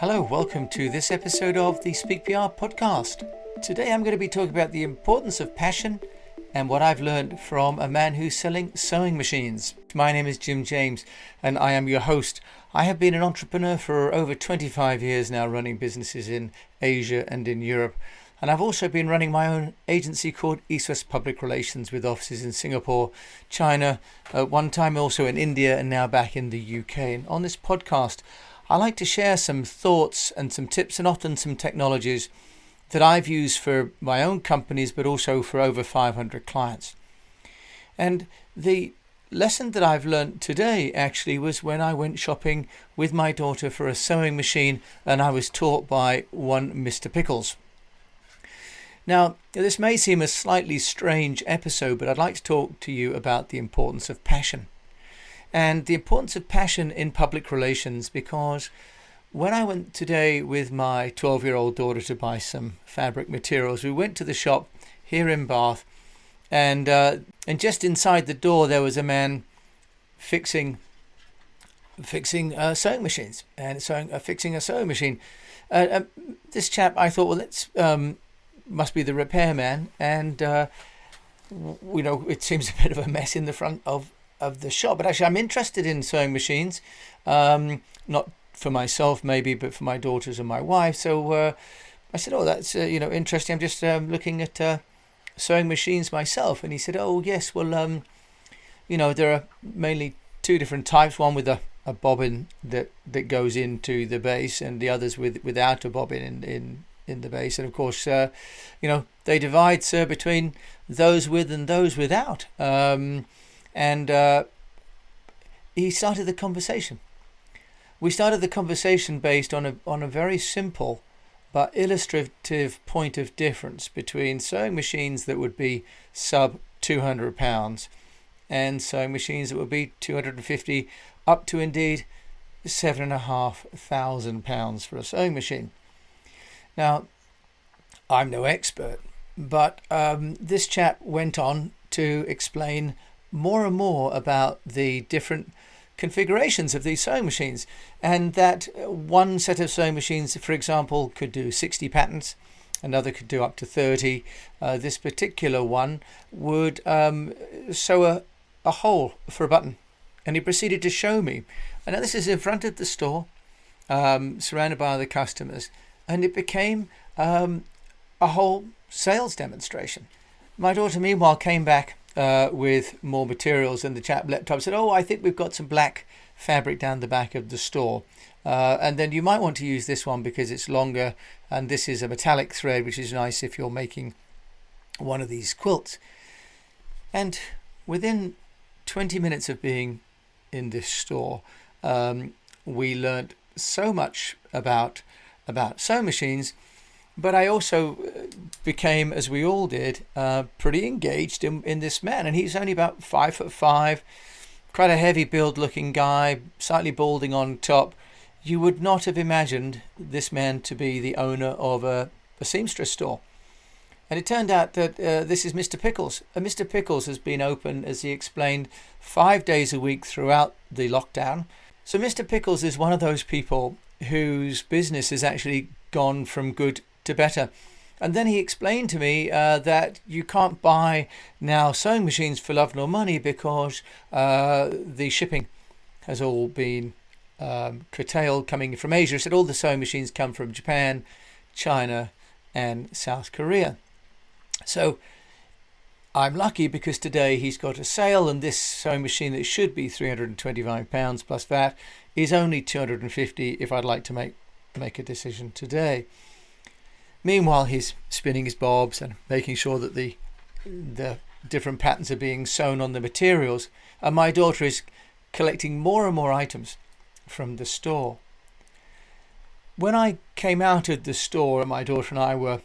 Hello, welcome to this episode of the Speak PR podcast. Today I'm going to be talking about the importance of passion and what I've learned from a man who's selling sewing machines. My name is Jim James and I am your host. I have been an entrepreneur for over 25 years now, running businesses in Asia and in Europe. And I've also been running my own agency called EASTWEST Public Relations with offices in Singapore, China, one time also in India, and now back in the UK. And on this podcast, I like to share some thoughts and some tips and often some technologies that I've used for my own companies, but also for over 500 clients. And the lesson that I've learned today actually was when I went shopping with my daughter for a sewing machine, and I was taught by one Mr Pickles. Now, this may seem a slightly strange episode, but I'd like to talk to you about the importance of passion. And the importance of passion in public relations, because when I went today with my 12-year-old daughter to buy some fabric materials, we went to the shop here in Bath, and just inside the door there was a man fixing sewing machines and fixing a sewing machine. This chap, I thought, well, let's must be the repairman, and it seems a bit of a mess in the front of the shop. But actually, I'm interested in sewing machines, not for myself maybe, but for my daughters and my wife. So I said, "Oh, that's interesting. I'm just looking at sewing machines myself." And he said, "Oh, yes. Well, there are mainly two different types. One with a bobbin that goes into the base, and the others without a bobbin in the base. And of course, they divide, sir, between those with and those without." And he started the conversation. We started the conversation based on a very simple but illustrative point of difference between sewing machines that would be sub £200 and sewing machines that would be 250 up to indeed £7,500 for a sewing machine. Now, I'm no expert, but this chap went on to explain more and more about the different configurations of these sewing machines, and that one set of sewing machines, for example, could do 60 patterns, another could do up to 30. This particular one would sew a hole for a button, and he proceeded to show me. And now this is in front of the store, surrounded by other customers, and it became a whole sales demonstration. My daughter, meanwhile, came back with more materials, and the chap leapt up and said, "Oh, I think we've got some black fabric down the back of the store, and then you might want to use this one because it's longer, and this is a metallic thread, which is nice if you're making one of these quilts." And within 20 minutes of being in this store, we learnt so much about sewing machines. But I also became, as we all did, pretty engaged in this man. And he's only about 5'5", quite a heavy build looking guy, slightly balding on top. You would not have imagined this man to be the owner of a seamstress store. And it turned out that this is Mr Pickles. Mr Pickles has been open, as he explained, 5 days a week throughout the lockdown. So Mr Pickles is one of those people whose business has actually gone from good to better. And then he explained to me that you can't buy now sewing machines for love nor money because the shipping has all been curtailed coming from Asia. He said all the sewing machines come from Japan, China and South Korea. So I'm lucky because today he's got a sale, and this sewing machine that should be £325 plus VAT is only £250 if I'd like to make a decision today. Meanwhile, he's spinning his bobs and making sure that the different patterns are being sewn on the materials. And my daughter is collecting more and more items from the store. When I came out of the store, my daughter and I were,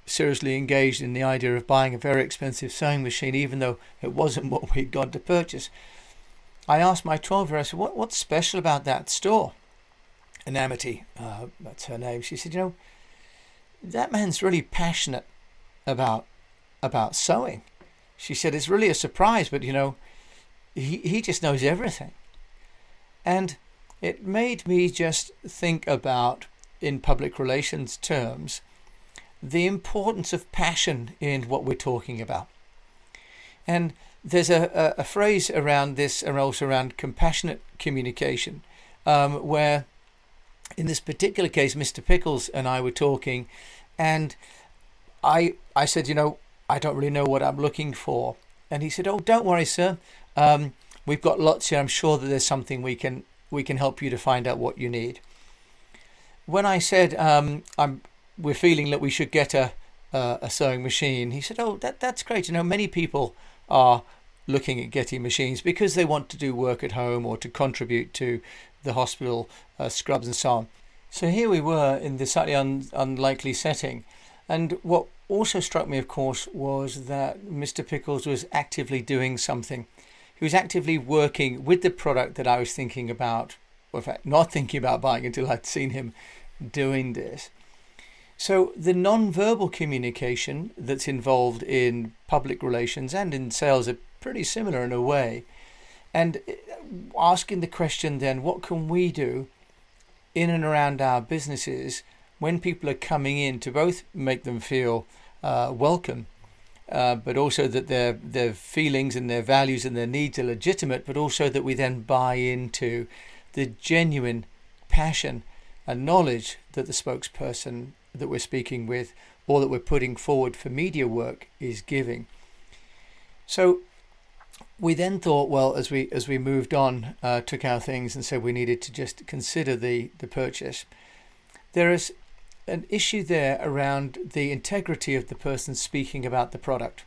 seriously engaged in the idea of buying a very expensive sewing machine, even though it wasn't what we'd gone to purchase. I asked my 12-year-old, I said, what's special about that store? And Amity, that's her name, she said, that man's really passionate about sewing. She said it's really a surprise, but he just knows everything. And it made me just think about in public relations terms, the importance of passion in what we're talking about. And there's a phrase around this, and also around compassionate communication, where in this particular case, Mr. Pickles and I were talking, and I said, I don't really know what I'm looking for. And he said, oh, don't worry, sir. We've got lots here. I'm sure that there's something we can help you to find out what you need. When I said we're feeling that we should get a sewing machine, he said, oh, that's great. Many people are looking at getting machines because they want to do work at home or to contribute to the hospital scrubs and so on. So here we were in this slightly unlikely setting. And what also struck me, of course, was that Mr. Pickles was actively doing something. He was actively working with the product that I was thinking about, or in fact, not thinking about buying until I'd seen him doing this. So the non-verbal communication that's involved in public relations and in sales are pretty similar in a way. And asking the question then, what can we do in and around our businesses when people are coming in to both make them feel welcome, but also that their feelings and their values and their needs are legitimate, but also that we then buy into the genuine passion and knowledge that the spokesperson that we're speaking with or that we're putting forward for media work is giving. So we then thought, well, as we moved on, took our things and said we needed to just consider the purchase. There is an issue there around the integrity of the person speaking about the product.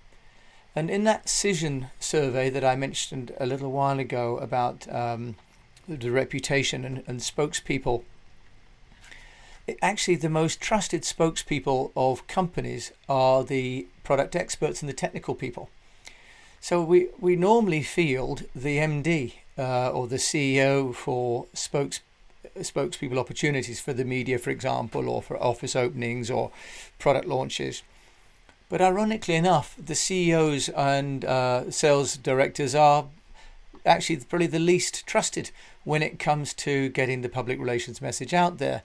And in that Cision survey that I mentioned a little while ago about the reputation and spokespeople, actually the most trusted spokespeople of companies are the product experts and the technical people. So we normally field the MD or the CEO for spokespeople opportunities for the media, for example, or for office openings or product launches. But ironically enough, the CEOs and sales directors are actually probably the least trusted when it comes to getting the public relations message out there.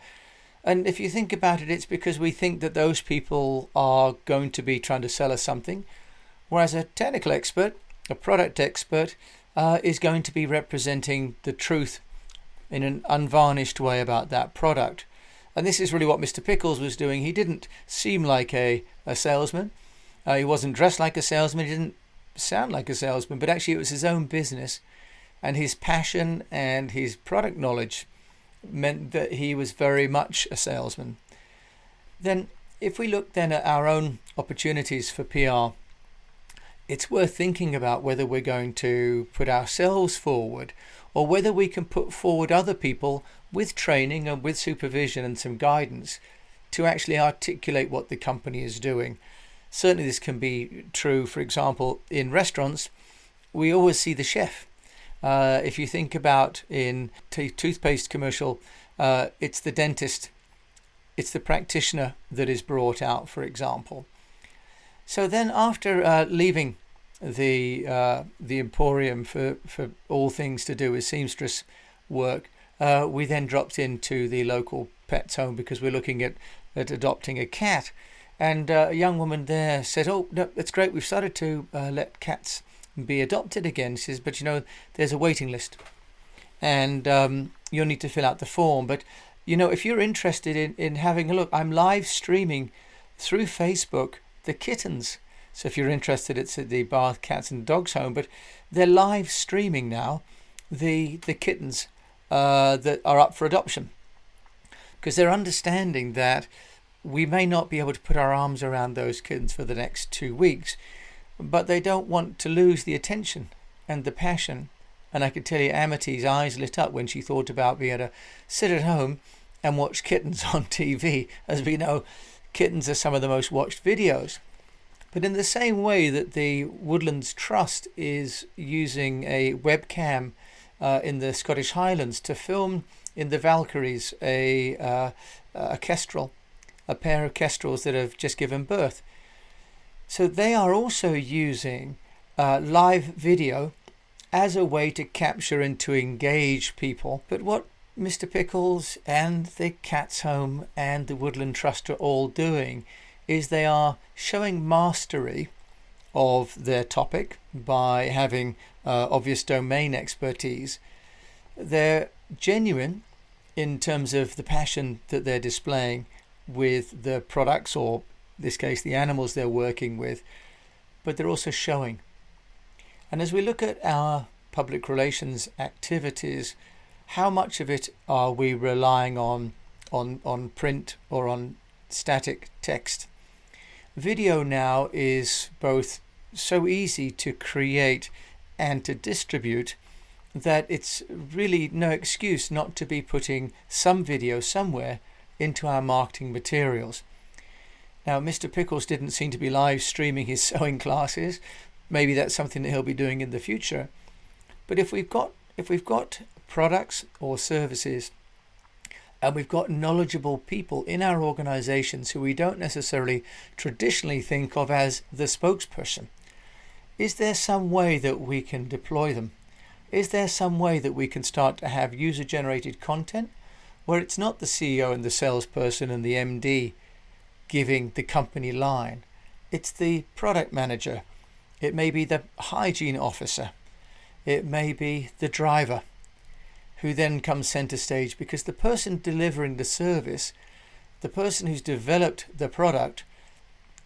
And if you think about it, it's because we think that those people are going to be trying to sell us something, whereas a technical expert, a product expert, is going to be representing the truth in an unvarnished way about that product. And this is really what Mr. Pickles was doing. He didn't seem like a salesman. He wasn't dressed like a salesman. He didn't sound like a salesman, but actually it was his own business, and his passion and his product knowledge meant that he was very much a salesman. Then if we look then at our own opportunities for PR, it's worth thinking about whether we're going to put ourselves forward or whether we can put forward other people with training and with supervision and some guidance to actually articulate what the company is doing. Certainly this can be true, for example, in restaurants. We always see the chef. If you think about in toothpaste commercial, it's the dentist, it's the practitioner that is brought out, for example. So then after leaving the emporium for all things to do with seamstress work, we then dropped into the local pet's home because we're looking at adopting a cat. And a young woman there said, oh, no, that's great. We've started to let cats be adopted again. She says, but there's a waiting list and you'll need to fill out the form. But, if you're interested in having a look, I'm live streaming through Facebook the kittens. So if you're interested, it's at the Bath Cats and Dogs Home, but they're live streaming now the kittens that are up for adoption, because they're understanding that we may not be able to put our arms around those kittens for the next 2 weeks, but they don't want to lose the attention and the passion. And I could tell you Amity's eyes lit up when she thought about being able to sit at home and watch kittens on TV. As we know, kittens are some of the most watched videos. But in the same way that the Woodlands Trust is using a webcam in the Scottish Highlands to film in the Valkyries a kestrel, a pair of kestrels that have just given birth. So they are also using live video as a way to capture and to engage people. But what Mr Pickles and the Cat's Home and the Woodland Trust are all doing is they are showing mastery of their topic by having obvious domain expertise. They're genuine in terms of the passion that they're displaying with the products, or in this case the animals they're working with, but they're also showing. And as we look at our public relations activities, how much of it are we relying on print or on static text? Video now is both so easy to create and to distribute that it's really no excuse not to be putting some video somewhere into our marketing materials. Now, Mr. Pickles didn't seem to be live streaming his sewing classes. Maybe that's something that he'll be doing in the future. But if we've got products or services, and we've got knowledgeable people in our organizations who we don't necessarily traditionally think of as the spokesperson, is there some way that we can deploy them? Is there some way that we can start to have user-generated content where it's not the CEO and the salesperson and the MD giving the company line? It's the product manager. It may be the hygiene officer. It may be the driver, who then comes center stage, because the person delivering the service, the person who's developed the product,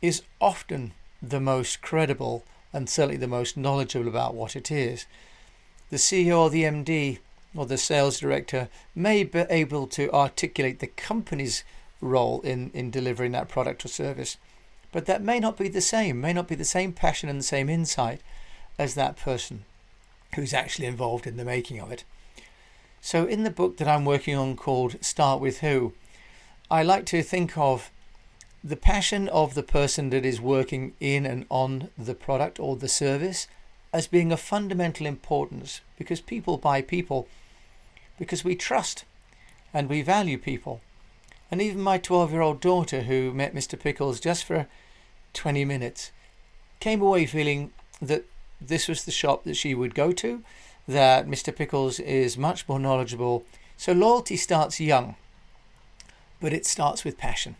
is often the most credible and certainly the most knowledgeable about what it is. The CEO or the MD or the sales director may be able to articulate the company's role in delivering that product or service, but that may not be the same passion and the same insight as that person who's actually involved in the making of it. So in the book that I'm working on called Start With Who, I like to think of the passion of the person that is working in and on the product or the service as being of fundamental importance, because people buy people, because we trust and we value people. And even my 12-year-old daughter, who met Mr. Pickles just for 20 minutes, came away feeling that this was the shop that she would go to, that Mr. Pickles is much more knowledgeable. So loyalty starts young, but it starts with passion.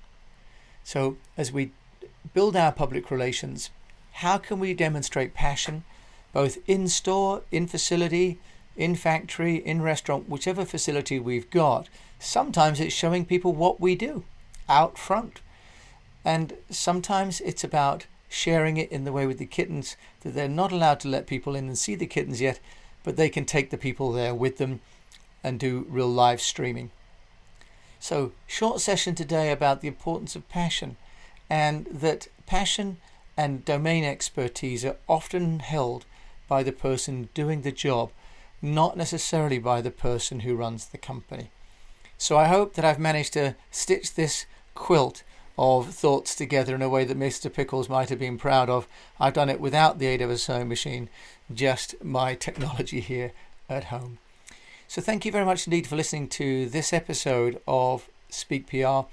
So as we build our public relations, how can we demonstrate passion, both in store, in facility, in factory, in restaurant, whichever facility we've got? Sometimes it's showing people what we do out front. And sometimes it's about sharing it in the way with the kittens, that they're not allowed to let people in and see the kittens yet, but they can take the people there with them and do real live streaming. So, short session today about the importance of passion, and that passion and domain expertise are often held by the person doing the job, not necessarily by the person who runs the company. So I hope that I've managed to stitch this quilt of thoughts together in a way that Mr. Pickles might have been proud of. I've done it without the aid of a sewing machine, just my technology here at home. So thank you very much indeed for listening to this episode of Speak PR. I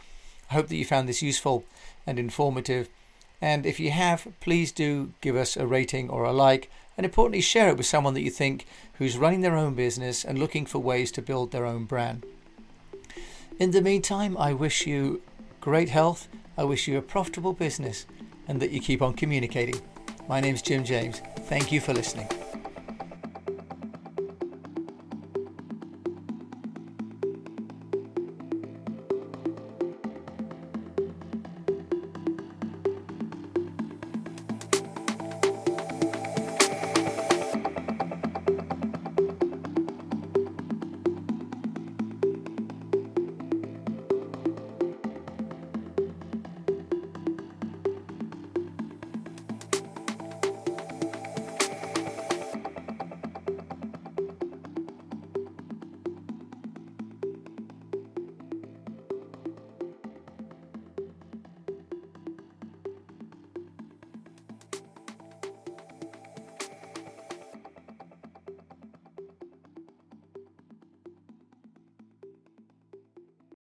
hope that you found this useful and informative. And if you have, please do give us a rating or a like, and importantly share it with someone that you think who's running their own business and looking for ways to build their own brand. In the meantime, I wish you great health, I wish you a profitable business, and that you keep on communicating. My name's Jim James. Thank you for listening.